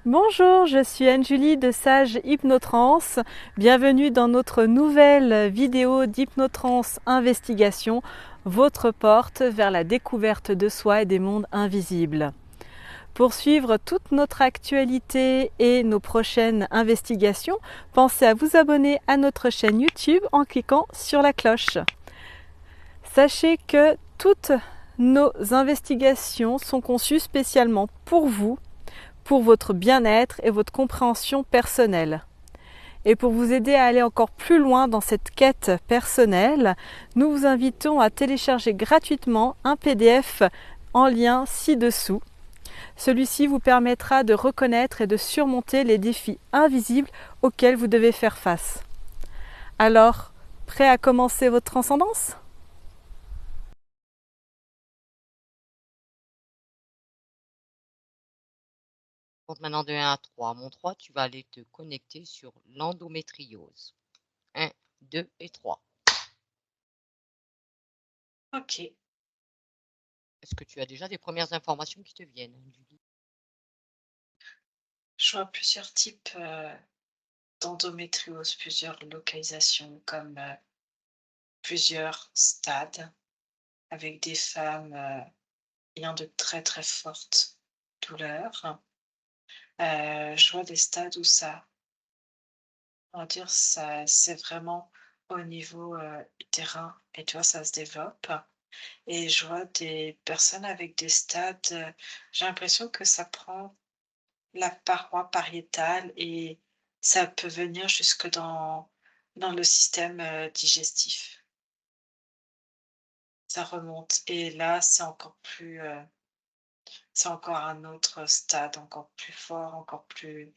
Bonjour, je suis Anne-Julie de Sage Hypnotrance. Bienvenue dans notre nouvelle vidéo d'Hypnotrance Investigation, votre porte vers la découverte de soi et des mondes invisibles. Pour suivre toute notre actualité et nos prochaines investigations, pensez à vous abonner à notre chaîne YouTube en cliquant sur la cloche. Sachez que toutes nos investigations sont conçues spécialement pour votre bien-être et votre compréhension personnelle. Et pour vous aider à aller encore plus loin dans cette quête personnelle, nous vous invitons à télécharger gratuitement un PDF en lien ci-dessous. Celui-ci vous permettra de reconnaître et de surmonter les défis invisibles auxquels vous devez faire face. Alors, prêt à commencer votre transcendance ? Compte maintenant de 1 à 3. Mon 3, tu vas aller te connecter sur l'endométriose. 1, 2 et 3. Ok. Est-ce que tu as déjà des premières informations qui te viennent, Julie? Je vois plusieurs types d'endométriose, plusieurs localisations, comme plusieurs stades, avec des femmes ayant de très très fortes douleurs. Je vois des stades où ça, on va dire, ça, c'est vraiment au niveau utérin, et tu vois, ça se développe. Et je vois des personnes avec des stades, j'ai l'impression que ça prend la paroi pariétale et ça peut venir jusque dans le système, digestif. Ça remonte et là, c'est encore un autre stade, encore plus fort, encore plus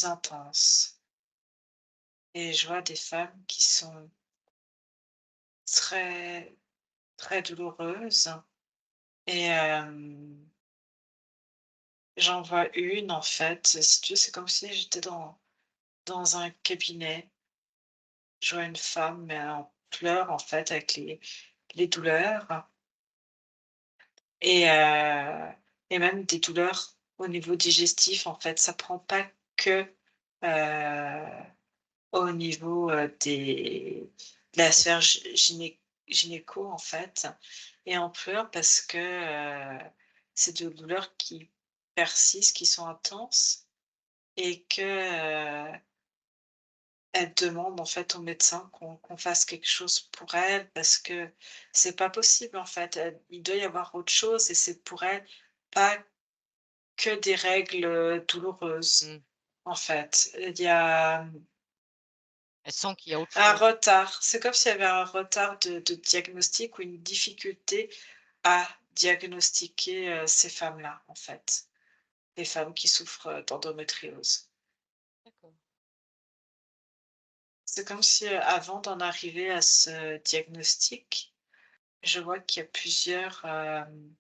intense et je vois des femmes qui sont très, très douloureuses et j'en vois une en fait, si tu veux, c'est comme si j'étais dans un cabinet. Je vois une femme, mais en pleurs, en fait, avec les douleurs et heu et même des douleurs au niveau digestif, en fait. Ça prend pas que, au niveau, de la sphère gynéco, en fait et on pleure parce que, c'est de douleurs qui persistent, qui sont intenses et que, elle demande en fait au médecin qu'on fasse quelque chose pour elle parce que c'est pas possible en fait. Il doit y avoir autre chose et c'est pour elle pas que des règles, douloureuses Mmh. en fait. Il y a, Elle sent qu'il y a autre un chose. retard. C'est comme s'il y avait un retard de diagnostic ou une difficulté à diagnostiquer, ces femmes-là en fait. Les femmes qui souffrent, d'endométriose. D'accord. C'est comme si, avant d'en arriver à ce diagnostic, je vois qu'il y a plusieurs, hem,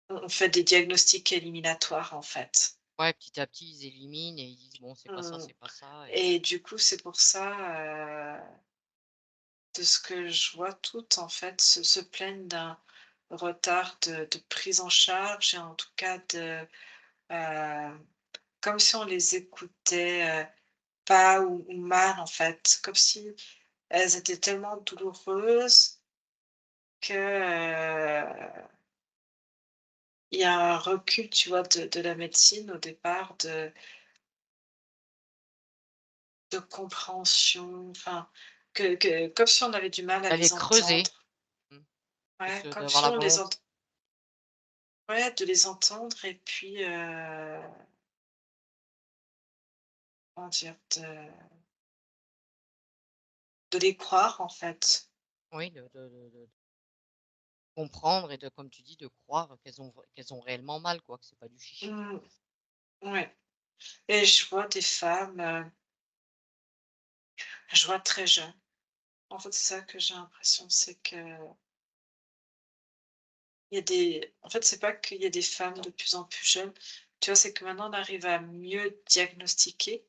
on fait des diagnostics éliminatoires, en fait. Ouais, petit à petit, ils éliminent et ils disent: «Bon, Mmh c'est pas ça» et et du coup, c'est pour ça, de ce que je vois, toutes, en fait, se plaignent d'un retard de prise en charge et en tout cas heu, comme si on les écoutait, pas ou mal, en fait. Comme si elles étaient tellement douloureuses que, il y a un recul, tu vois, de la médecine au départ, de compréhension, enfin, que comme si on avait du mal à d'aller les creuser, entendre. mmh, plus, Ouais, comme d'avoir si la on les ent volonté. ouais, de les entendre et puis, comment dire? De les croire, en fait. Oui, de comprendre et de comme tu dis, de croire qu'elles ont réellement mal, quoi, que c'est pas du chichi. Mmh, ouais et je vois des femmes, je vois très jeunes. En fait, c'est ça que j'ai l'impression, c'est qu'il y a des en fait, c'est pas qu'il y a des femmes de plus en plus jeunes, tu vois? C'est que maintenant on arrive à mieux diagnostiquer.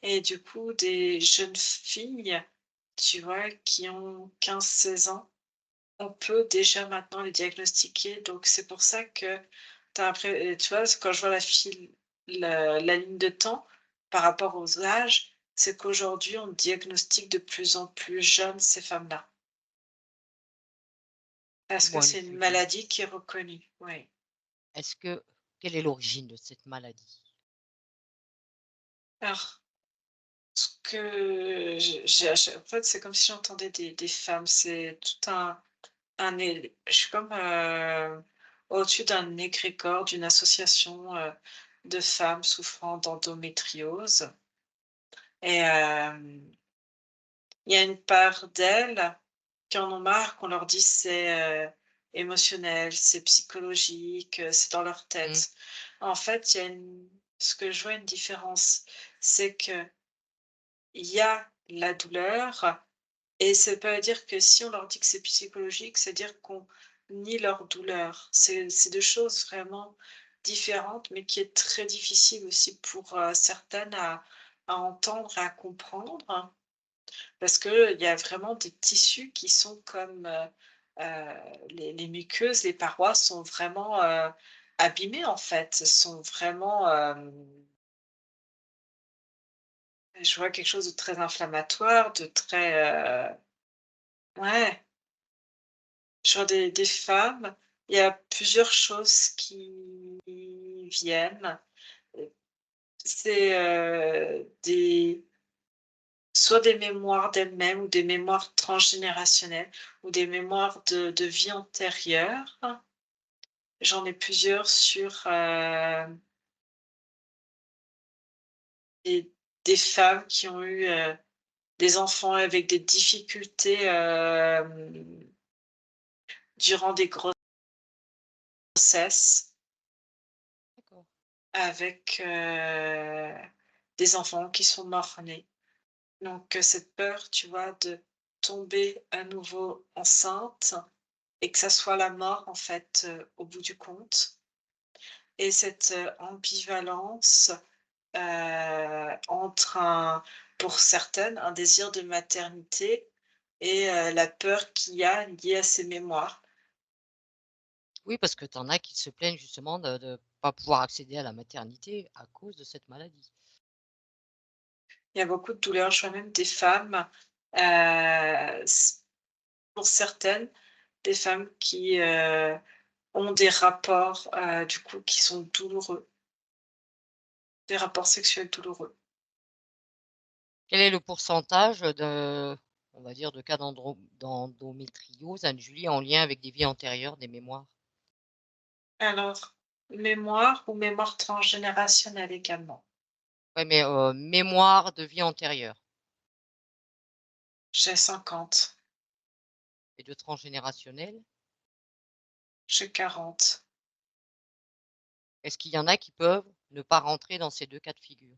Et du coup, des jeunes filles, tu vois, qui ont 15 16 ans, on peut déjà maintenant les diagnostiquer. Donc c'est pour ça que tu vois, quand je vois la ligne de temps par rapport aux âges, c'est qu'aujourd'hui, on diagnostique de plus en plus jeunes ces femmes-là. Parce que Dis-moi une c'est une chose, maladie qui est reconnue, oui. est-ce que quelle est l'origine de cette maladie? Alors, ce que j'ai à chaque en fait, c'est comme si j'entendais des femmes, c'est tout je suis comme, au-dessus d'un égrégore d'une association, de femmes souffrant d'endométriose et il y a une part d'elles qui en ont marre qu'on leur dise: «C'est, émotionnel, c'est psychologique, c'est dans leur Mmh, tête». En fait, il y a une ce que je vois une différence, c'est qu'il y a la douleur et ça veut pas dire que si on leur dit que c'est psychologique, c'est-à-dire qu'on nie leur douleur. C'est 2 choses vraiment différentes, mais qui est très difficile aussi pour, certaines à entendre et à comprendre. Parce qu'il y a vraiment des tissus qui sont comme, les muqueuses, les parois sont vraiment, abîmées en fait, sont vraiment, je vois quelque chose de très inflammatoire, de très, ouais. Sur des femmes, il y a plusieurs choses qui viennent. C'est, des soit des mémoires d'elles-mêmes ou des mémoires transgénérationnelles ou des mémoires de vie antérieure. J'en ai plusieurs sur, des femmes qui ont eu, des enfants avec des difficultés, durant des grossesses. d'accord. Avec, des enfants qui sont morts-nés. Donc, cette peur, tu vois, de tomber à nouveau enceinte et que ça soit la mort, en fait, au bout du compte et cette, ambivalence, entre pour certaines, un désir de maternité et la peur qu'il y a liée à ces mémoires. Oui, parce que tu en as qui se plaignent justement de pas pouvoir accéder à la maternité à cause de cette maladie. Il y a beaucoup de douleurs. Je vois même des femmes, s pour certaines, des femmes qui, ont des rapports, du coup, qui sont douloureux, des rapports sexuels douloureux. Quel est le pourcentage de on va dire de cas d'endométriose, Anne-Julie, en lien avec des vies antérieures, des mémoires? Alors, mémoire ou mémoire transgénérationnelle également. Ouais, mais mémoire de vie antérieure J'ai 50, et de transgénérationnel? j'ai 40. Est-ce qu'il y en a qui peuvent ne pas rentrer dans ces 2 cas de figure?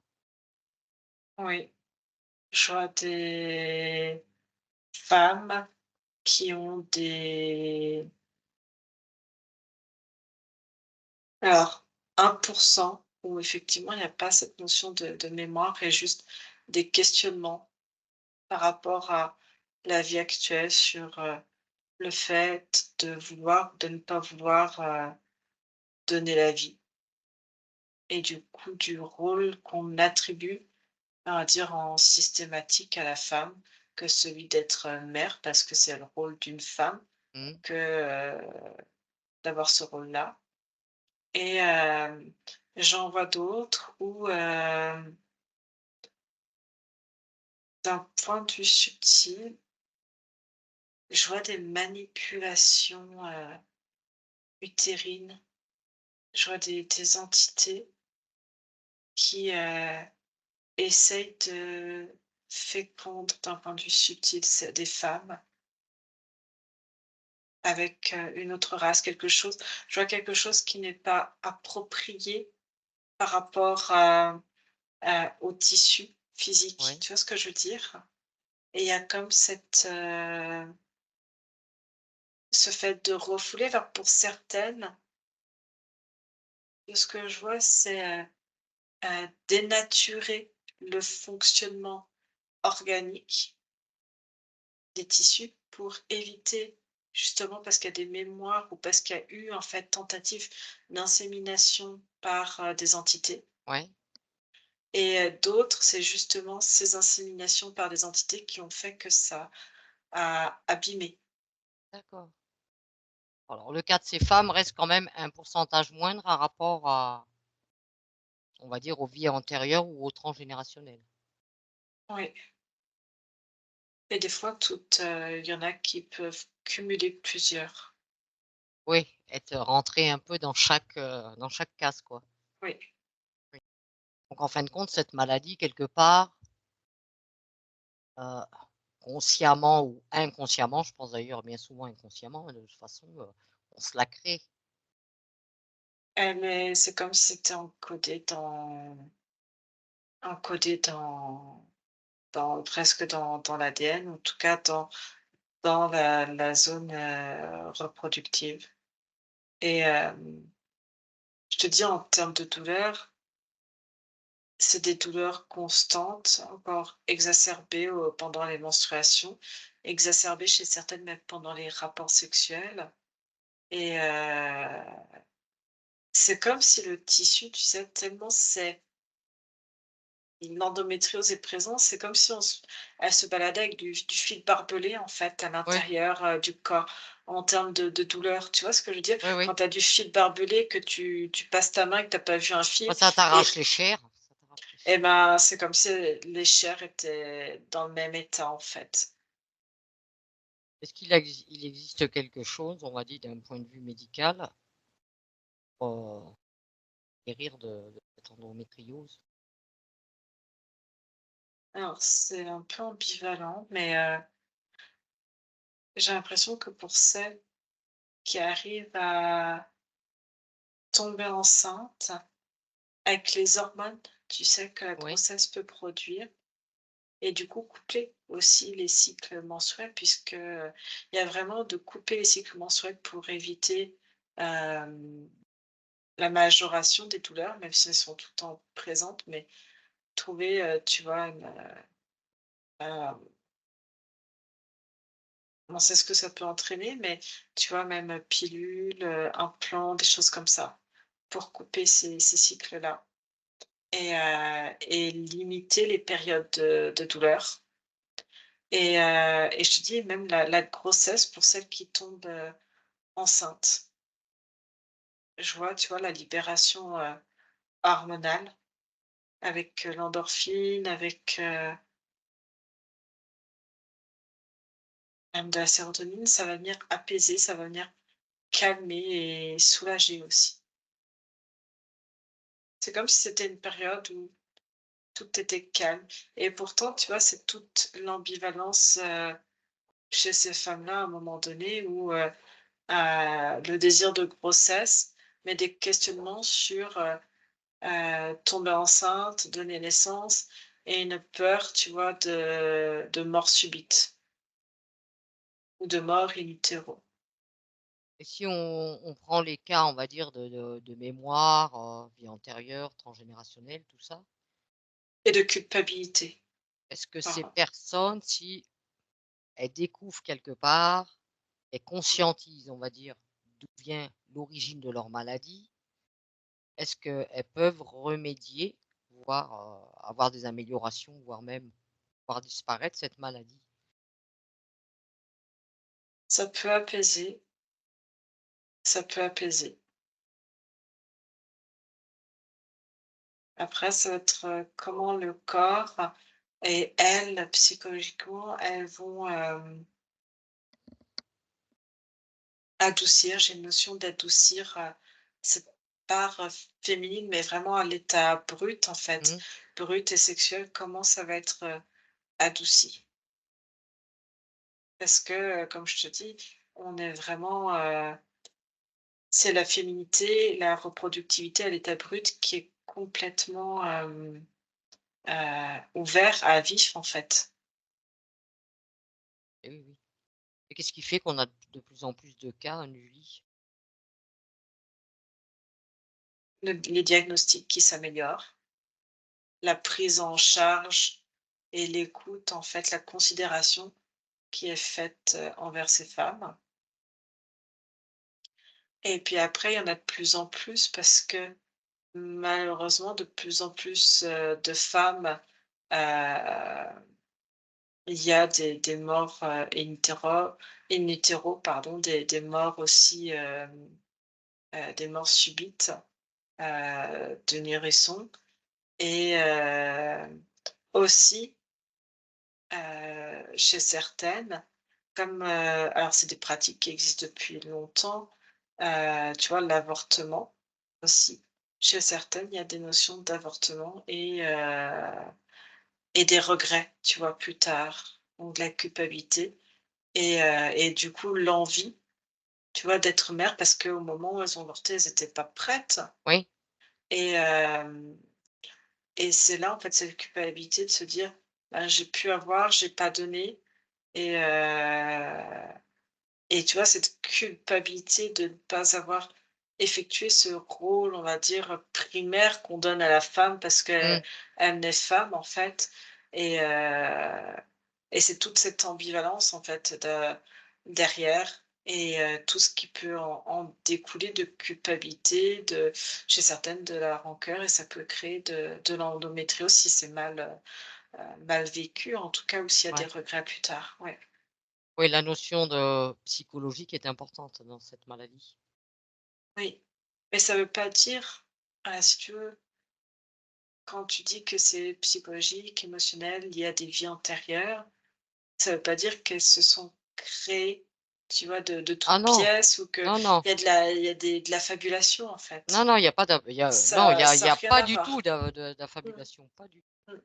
Oui, je vois des femmes qui ont des alors 1% où effectivement il n'y a pas cette notion de mémoire et juste des questionnements par rapport à la vie actuelle sur, le fait de vouloir ou de ne pas vouloir, donner la vie et du coup du rôle qu'on attribue, on va dire en systématique à la femme, que celui d'être, mère parce que c'est le rôle d'une femme Mmh. que, d'avoir ce rôle-là et j'en vois d'autres où, d'un point de vue subtil, je vois des manipulations, utérines. Je vois des entités qui, essayent de fécondre d'un point de vue subtil des femmes avec, une autre race, quelque chose je vois quelque chose qui n'est pas approprié par rapport au tissu physique. Ouais. Tu vois ce que je veux dire? Et il y a comme ce fait de refouler, alors pour certaines, de ce que je vois, c'est, dénaturer le fonctionnement organique des tissus pour éviter justement parce qu'il y a des mémoires ou parce qu'il y a eu, en fait, tentative d'insémination par, des entités Ouais, et d'autres, c'est justement ces inséminations par des entités qui ont fait que ça a abîmé. d'accord. Alors le cas de ces femmes reste quand même un pourcentage moindre à rapport à, on va dire, aux vies antérieures ou au transgénérationnel. Oui. Et des fois toutes, il y en a qui peuvent cumuler plusieurs. Oui, être rentré un peu dans chaque case, quoi. Oui, Oui. Donc en fin de compte, cette maladie quelque part, heu, consciemment ou inconsciemment, je pense d'ailleurs bien souvent inconsciemment, de toute façon, on se la crée. mais c'est comme si c'était encodé dans presque dans l'ADN, en tout cas dans la zone, reproductive et je te dis en termes de douleur, c'est des douleurs constantes, encore exacerbées, pendant les menstruations, exacerbées chez certaines même pendant les rapports sexuels et c'est comme si le tissu, tu sais, tellement c'est l'endométriose est présente, c'est comme si elle se baladait avec du fil barbelé, en fait, à Oui, l'intérieur, du corps, en termes de douleur. Tu vois ce que je veux dire? oui, oui. Quand tu as du fil barbelé, que tu passes ta main et que tu as pas vu un Bah, fil ça t'arrache et les chairs, ça t'arrache les et chairs. ben, c'est comme si les chairs étaient dans le même état, en fait. Est-ce il existe quelque chose, on va dire d'un point de vue médical, pour guérir de cette endométriose? Alors c'est un peu ambivalent, mais j'ai l'impression que pour celles qui arrivent à tomber enceinte avec les hormones, tu sais, que la Oui, grossesse peut produire. Et du coup, couper aussi les cycles menstruels puisque, il y a vraiment de couper les cycles menstruels pour éviter, hem, la majoration des douleurs, même si elles sont tout le temps présentes, mais trouver, tu vois, on sait ce que ça peut entraîner, mais tu vois, même, pilules, implants, des choses comme ça, pour couper ces cycles-là et limiter les périodes de douleur. Et je te dis même la grossesse pour celles qui tombent, enceintes. Je vois, tu vois, la libération, hormonale avec, l'endorphine, avec, même de la sérotonine, ça va venir apaiser, ça va venir calmer et soulager aussi. C'est comme si c'était une période où tout était calme et pourtant, tu vois, c'est toute l'ambivalence, chez ces femmes-là à un moment donné où, le désir de grossesse, mais des questionnements sur, tomber enceinte, donner naissance et une peur, tu vois, de mort subite ou de mort in utero et si on prend les cas, on va dire de mémoire, vie antérieure, transgénérationnelle, tout ça, et de culpabilité. est-ce que ces Pardon. personnes, si elles découvrent quelque part, elles conscientisent, on va dire, d'où vient l'origine de leur maladie, est-ce qu'elles peuvent remédier, voire, avoir des améliorations, voire même voir disparaître cette maladie? Ça peut apaiser, ça peut apaiser. Après, ça va être, comment le corps et elles, psychologiquement, elles vont, adoucir. J'ai une notion d'adoucir, cette part, féminine, mais vraiment à l'état brut, en fait, Mmh. brut et sexuel, comment ça va être, adouci. Parce que, comme je te dis, on est vraiment, c'est la féminité, la reproductivité à l'état brut qui est complètement, ouvert à vif, en fait. Et oui, oui. Et qu'est-ce qui fait qu'on a de plus en plus de cas, Julie? Les diagnostics qui s'améliorent, la prise en charge et l'écoute, en fait, la considération qui est faite, envers ces femmes Et puis après, il y en a de plus en plus parce que malheureusement, de plus en plus, de femmes, heu, il y a des morts, in utero, pardon, des morts aussi, des morts subites, de nourrissons et aussi, chez certaines, comme, alors c'est des pratiques qui existent depuis longtemps, tu vois, l'avortement aussi. Chez certaines, il y a des notions d'avortement et des regrets, tu vois, plus tard, ou de la culpabilité et du coup, l'envie, tu vois, d'être mère parce qu'au moment où elles ont avorté, elles étaient pas prêtes Oui, et hem et c'est là, en fait, cette culpabilité de se dire: «Ben, j'ai pu avoir, j'ai pas donné» et et tu vois, cette culpabilité de ne pas avoir effectué ce rôle, on va dire, primaire qu'on donne à la femme parce qu'elle mmh, elle naît femme, en fait et c'est toute cette ambivalence, en fait, derrière et tout ce qui peut en découler de culpabilité, chez certaines, de la rancœur et ça peut créer de l'endométriose si c'est mal vécu, en tout cas, ou s'il y a des ouais. regrets plus tard. Ouais. Oui, la notion de psychologique est importante dans cette maladie. Oui, mais ça veut pas dire, si tu veux, quand tu dis que c'est psychologique, émotionnel, lié à des vies antérieures, ça veut pas dire qu'elles se sont créées, tu vois, de Ah toutes non, pièces ou qu'il non, non, y a de la fabulation, en non, fait. non, il y a pas non, il Ça y a a rien pas à du tout voir. Mmh, d'affabulation, pas du tout mmh,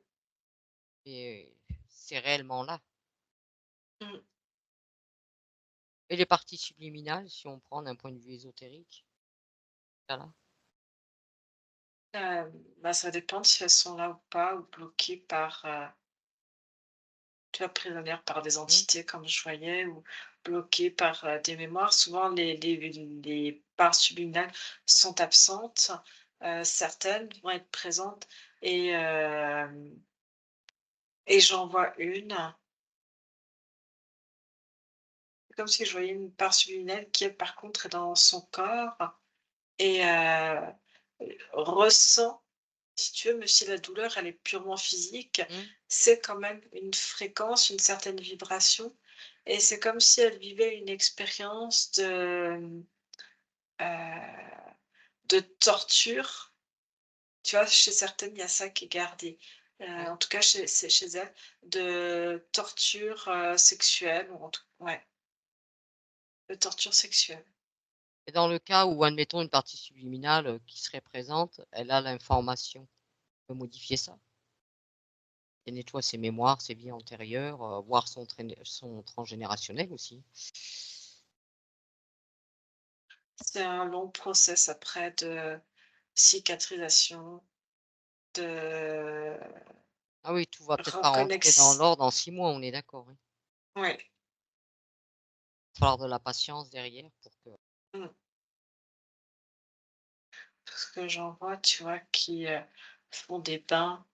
et c'est réellement là mmh. et les parties subliminales, si on prend d'un point de vue ésotérique, voilà. Bah, ça dépend si elles sont là ou pas ou bloquées par, tu vois, prisonnières par des Mmh, entités comme je voyais ou bloquées par, des mémoires. Souvent les parts subliminales sont absentes, certaines vont être présentes et j'en vois une, comme si je voyais une part subliminale qui, elle, par contre, est dans son corps et ressent, si tu veux, même si la douleur, elle est purement physique, mmh, c'est quand même une fréquence, une certaine vibration et c'est comme si elle vivait une expérience de torture. Tu vois, chez certaines, il y a ça qui est gardé. oui En tout cas, chez elles, de torture, sexuelle ou en tout ouais, de torture sexuelle. et dans le cas où, admettons, une partie subliminale, qui serait présente, elle a l'information, on peut modifier ça. Elle nettoie ses mémoires, ses vies antérieures, voire son transgénérationnel aussi. C'est un long process après de cicatrisation, de Ah oui, tout va peut-être pas rentrer dans reconnex l'ordre en 6 mois, on est d'accord, oui. ouais, Il va falloir de la patience derrière pour que mmh, parce que j'en vois, tu vois, qui, font des bains,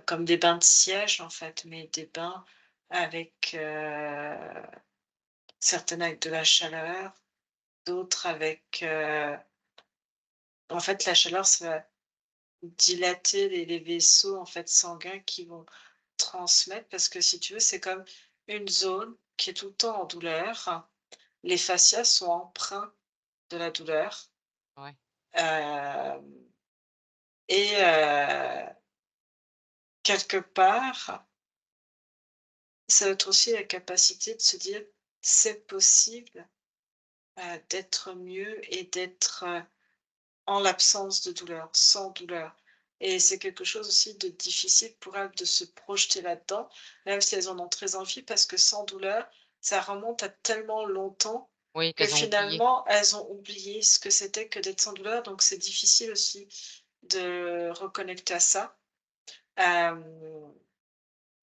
comme des bains de siège, en fait, mais des bains avec, certaines avec de la chaleur, d'autres avec, en fait, la chaleur, ça va dilater les vaisseaux, en fait, sanguins qui vont transmettre parce que si tu veux, c'est comme une zone qui est tout le temps en douleur. Les fascias sont empreints de la douleur, ouais, hem et quelque part, ça va être aussi la capacité de se dire: «C'est possible, d'être mieux et d'être, en l'absence de douleur, sans douleur» et c'est quelque chose aussi de difficile pour elles de se projeter là-dedans, même si elles en ont très envie parce que sans douleur, ça remonte à tellement longtemps oui, que qu'elles ont oublié. finalement, elles ont oublié ce que c'était que d'être sans douleur, donc c'est difficile aussi de reconnecter à ça. Hem,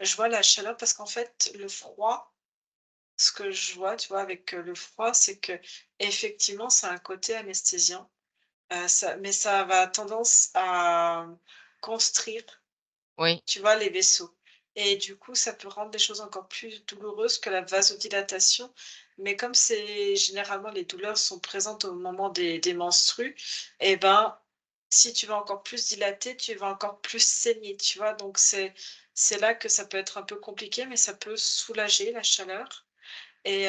je vois la chaleur parce qu'en fait, le froid, ce que je vois, tu vois, avec, le froid, c'est que effectivement, ça a un côté anesthésiant. Mais ça va tendance à construire, Oui, tu vois, les vaisseaux et du coup, ça peut rendre les choses encore plus douloureuses que la vasodilatation mais comme c'est généralement les douleurs sont présentes au moment des menstrues et ben, si tu vas encore plus dilater, tu vas encore plus saigner, tu vois? Donc c'est là que ça peut être un peu compliqué, mais ça peut soulager la chaleur et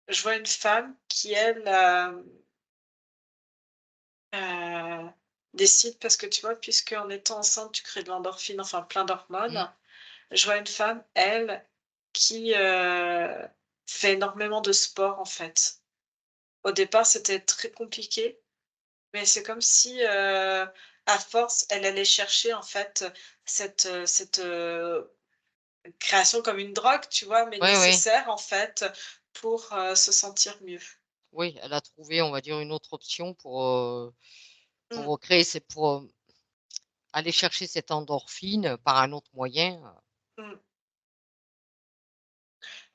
je vois une femme qui elle, heu, décide parce que tu vois, puisqu'en étant enceinte, tu crées de l'endorphine, enfin plein Mmh. d'hormones. Je vois une femme, elle, qui, fait énormément de sport, en fait. Au départ, c'était très compliqué, mais c'est comme si, à force, elle allait chercher, en fait, cette création comme une drogue, tu vois? Mais Oui, oui. nécessaire, en fait, pour, se sentir mieux. Oui, elle a trouvé, on va dire, une autre option Mmh, pour créer aller chercher cette endorphine par un autre moyen. mmh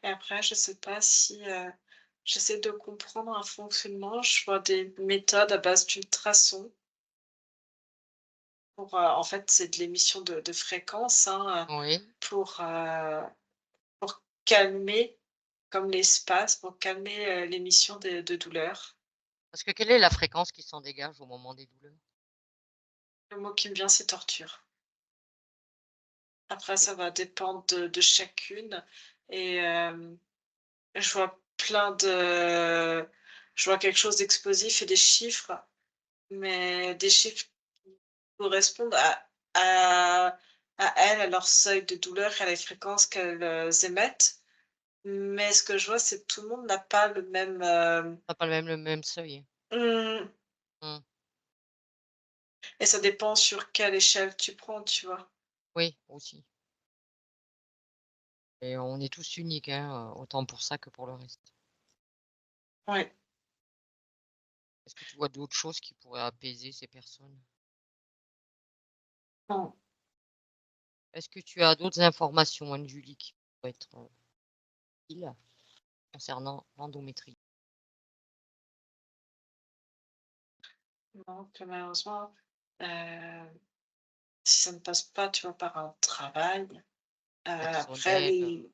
et après, je sais pas si, j'essaie de comprendre un fonctionnement. Je vois des méthodes à base d'ultrasons. Pour, en fait, c'est de l'émission de fréquences, hein, Oui. pour calmer, comme l'espace, pour calmer, l'émission de douleur. Parce que quelle est la fréquence qui s'en dégage au moment des douleurs? Le mot qui me vient, c'est torture. Après, Et ça va dépendre de chacune et je vois je vois quelque chose d'explosif et des chiffres, mais des chiffres qui correspondent à elles, à leur seuil de douleur et à les fréquences qu'elles, émettent. Mais ce que je vois, c'est que tout le monde n'a pas le même, tu pas le même seuil. mmh Mmh. et ça dépend sur quelle échelle tu prends, tu vois? Oui, aussi. Et on est tous uniques, hein, autant pour ça que pour le reste. Ouais. Est-ce que tu vois d'autres choses qui pourraient apaiser ces personnes? Non, Est-ce que tu as d'autres informations, Anne-Julie, qui pourraient être, utiles concernant l'endométrie? non, que malheureusement, si ça ne passe pas, tu vois, par un travail, après Personnel,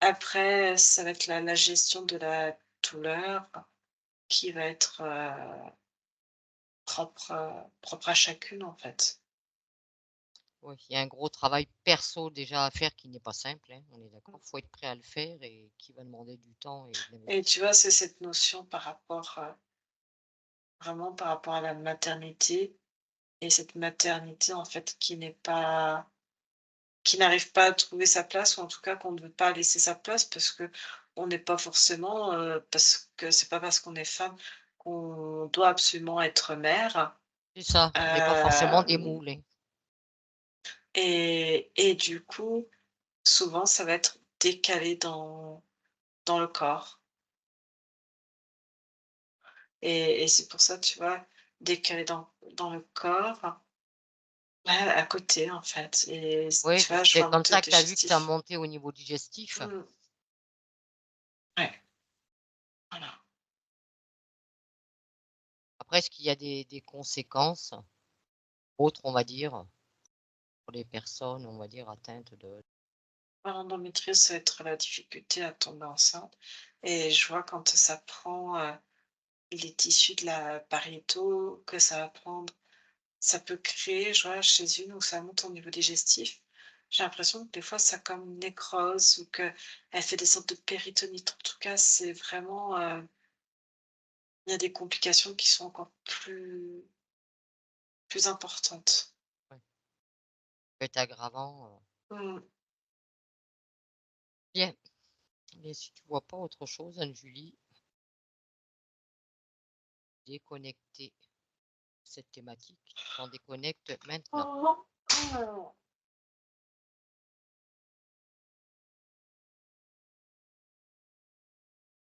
après ça va être la gestion de la douleur qui va être, propre à chacune, en fait. oui, il y a un gros travail perso déjà à faire qui n'est pas simple, hein, on est d'accord? Faut être prêt à le faire et qui va demander du temps et de Et tu l'investissement. vois, c'est cette notion par rapport, vraiment par rapport à la maternité et cette maternité, en fait, qui n'arrive pas à trouver sa place ou en tout cas qu'on ne veut pas laisser sa place parce que on n'est pas forcément, parce que c'est pas parce qu'on est femme qu'on doit absolument être mère. C'est ça, on n'est pas forcément des Hem moules, hein. et du coup, souvent ça va être décalé dans le corps et c'est pour ça, tu vois, décalé dans le corps, ouais, à côté en fait et Oui, tu vois, je c'est vois un comme moteur ça que tu as vu que ça digestif. montait au niveau digestif. Mmh, ouais, voilà. Après, est-ce qu'il y a des conséquences autres, on va dire, pour les personnes, on va dire, atteintes de L'endométriose, ça va être la difficulté à tomber enceinte et je vois quand ça prend, les tissus de la pariéto, que ça va prendre ça peut créer, je vois chez une où ça monte au niveau digestif, j'ai l'impression que des fois ça comme nécrose ou qu'elle fait des sortes de péritonite. En tout cas, c'est vraiment, il y a des complications qui sont encore plus importantes. ouais, peut être aggravant, Mmh. bien. Mais si tu vois pas autre chose, Anne-Julie, déconnecter cette thématique, tu t'en déconnectes maintenant.